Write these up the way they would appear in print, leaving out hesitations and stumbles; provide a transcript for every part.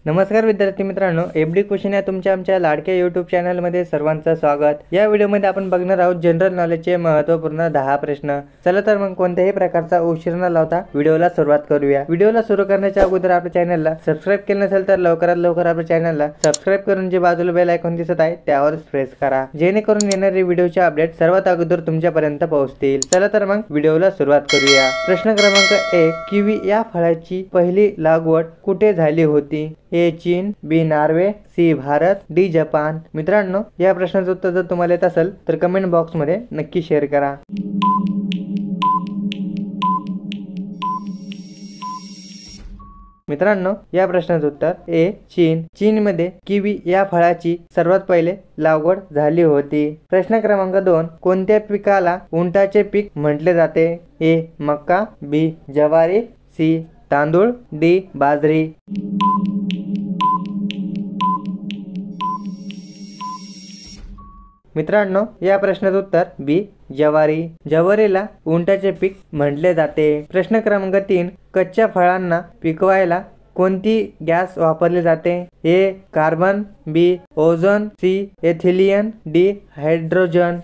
नमस्कार विद्यार्थी मित्रांनो, एफडी क्वेश्चन या तुमच्या आमच्या लाडक्या YouTube चॅनलमध्ये सर्वांचं स्वागत। या व्हिडिओमध्ये आपण बघणार आहोत जनरल नॉलेजचे महत्त्वपूर्ण 10 प्रश्न। चला तर मग कोणत्याही प्रकारचा उशीर न लावता व्हिडिओला सुरुवात करूया। व्हिडिओला सुरू करण्याच्या अगोदर आपल्या चॅनलला सबस्क्राइब केले नसेल तर लवकरात लवकर आपल्या चॅनलला सबस्क्राइब करून जे बाजूला बेल आयकॉन दिसत आहे त्यावर प्रेस करा, जेणेकरून येणारे व्हिडिओचे अपडेट सर्वात अगोदर तुमच्यापर्यंत पोहोचतील। चला तर मग व्हिडिओला सुरुवात करूया। प्रश्न क्रमांक 1, किवी या फळाची पहिली लागवड कुठे झाली होती? A China, B Norway, C Bharat, D Japan. मित्रांनो, या प्रश्नाचं उत्तर जर तुम्हाला येत असेल तर कमेंट बॉक्स मध्ये नक्की शेअर करा। मित्रांनो, या प्रश्नाचं उत्तर ए चीन। चीन मध्ये किवी या फळाची सर्वात पहिले लागवड झाली होती। प्रश्न क्रमांक 2, कोणत्या पिकाला उंटाचे पीक म्हटले जाते? ए मक्का, बी ज्वारी, सी तांदूळ, डी बाजरी। मित्रांनो, या प्रश्नाचं उत्तर बी ज्वारी। ज्वारीला उंटाचे पीक म्हटले जाते। प्रश्न क्रमांक 3, कच्च्या फळांना पिकवायला कोणती गॅस वापरली जाते? A carbon, B ozone, C ethylene, D hydrogen.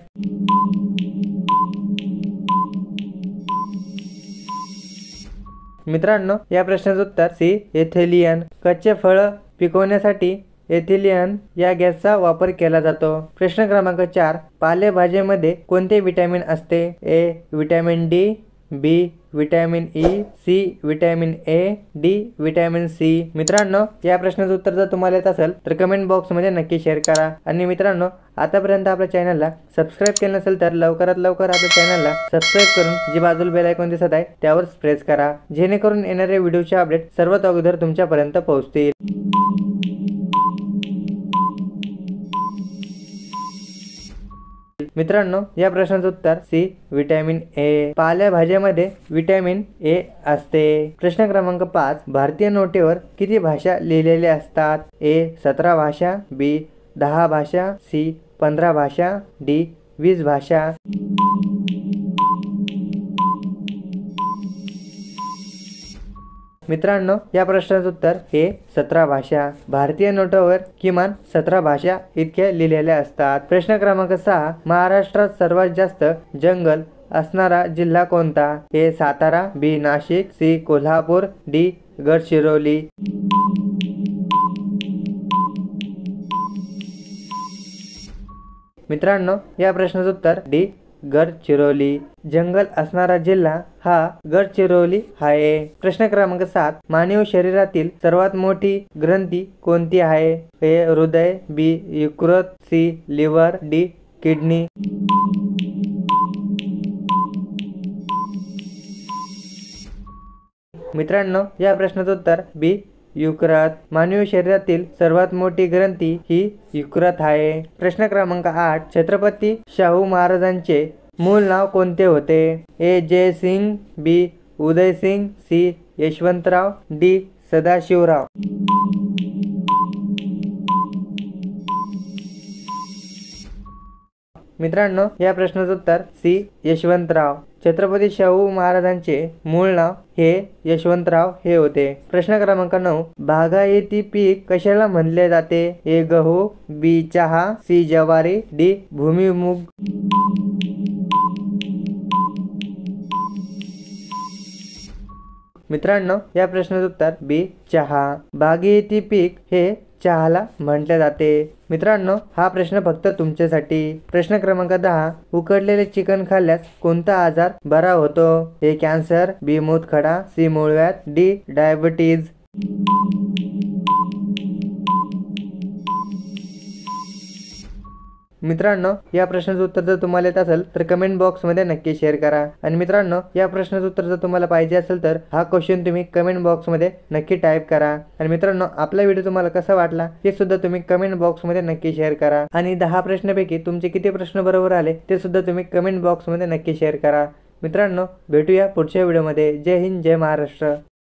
मित्रांनो, या प्रश्नाचं उत्तर सी एथिलीन। कच्चे फळ पिकवण्यासाठी एथिलीन या गॅसचा वापर केला जातो। प्रश्न क्रमांक 4, पालेभाज्यांमध्ये कोणते विटॅमिन असते? A vitamin D, B vitamin E, C vitamin A, D vitamin C. मित्रांनो, या प्रश्नाचं उत्तर जर तुम्हाला येत असेल तर कमेंट बॉक्स मध्ये नक्की शेअर करा। आणि मित्रांनो, आतापर्यंत आपल्या चॅनलला सबस्क्राइब केले नसेल तर लवकरात लवकर आपल्या चॅनलला सबस्क्राइब करून जी बाजूला बेल आयकॉन दिसत आहे त्यावर प्रेस करा, जेणेकरून येणारे व्हिडिओचे अपडेट सर्वात अगोदर तुमच्यापर्यंत पोहोचतील। मित्रांनो, या प्रश्नाचं उत्तर सी विटॅमिन ए। पालेभाज्यांमध्ये विटॅमिन ए असते। प्रश्न क्रमांक 5, भारतीय नोटेवर किती भाषा लिहिलेल्या असतात? ए 17 भाषा, बी 10 भाषा, सी 15 भाषा, डी 20 भाषा। मित्रांनो, या प्रश्नाचं उत्तर हे 17 भाषा। भारतीय नोटावर किमान 17 भाषा इतक्या लिहिलेल्या असतात। प्रश्न क्रमांक 6, महाराष्ट्रात सर्वात जास्त जंगल असणारा जिल्हा कोणता? ए सातारा, बी नाशिक, सी कोल्हापूर, डी गडचिरोली। मित्रांनो, या प्रश्नाचं उत्तर डी गडचिरोली। जंगल असणारा जिल्हा हा गडचिरोली आहे। प्रश्न क्रमांक 7, मानवी शरीरातील सर्वात मोठी ग्रंथी कोणती आहे? ए हृदय, बी यकृत, सी लिव्हर, डी किडनी। मित्रांनो, या प्रश्नाचं उत्तर बी यकृत। मानवी शरीरातील सर्वात मोठी ग्रंथी ही यकृत आहे। प्रश्न क्रमांक 8, छत्रपती शाहू महाराजांचे मूळ नाव कोणते होते? ए जयसिंग, बी उदयसिंग, सी यशवंतराव, डी सदाशिवराव। मित्रांनो, या प्रश्नाचं उत्तर सी यशवंतराव। छत्रपती शाहू महाराजांचे मूळ नाव हे यशवंतराव हे होते। प्रश्न क्रमांक 9, बागायती पीक कशाला म्हणले जाते? ए गहू, बी चहा, सी ज्वारी, डी भुईमूग। मित्रांनो, या प्रश्नाचं उत्तर बी चहा। बागायती पीक हे चहाला म्हटले जाते। मित्रांनो, हा प्रश्न फक्त तुमच्यासाठी। प्रश्न क्रमांक 10, उकडलेले चिकन खाल्ल्यास कोणता आजार बरा होतो? ए कॅन्सर, बी मूतखडा, सी मूळव्याध, डी डायबिटीज। मित्रांनो, या प्रश्नाचं उत्तर जर तुम्हाला येत असेल तर कमेंट बॉक्स मध्ये नक्की शेअर करा। आणि मित्रांनो, या प्रश्नाचं उत्तर जर तुम्हाला पाहिजे असेल तर हा क्वेश्चन तुम्ही कमेंट बॉक्स मध्ये नक्की टाइप करा। आणि मित्रांनो, आपला व्हिडिओ तुम्हाला कसा वाटला हे सुद्धा तुम्ही कमेंट बॉक्स मध्ये नक्की शेअर करा। आणि 10 प्रश्नांपैकी तुमचे किती प्रश्न बरोबर आले ते सुद्धा तुम्ही कमेंट बॉक्स मध्ये नक्की शेअर करा। मित्रांनो, भेटूया पुढच्या व्हिडिओमध्ये। जय हिंद, जय महाराष्ट्र।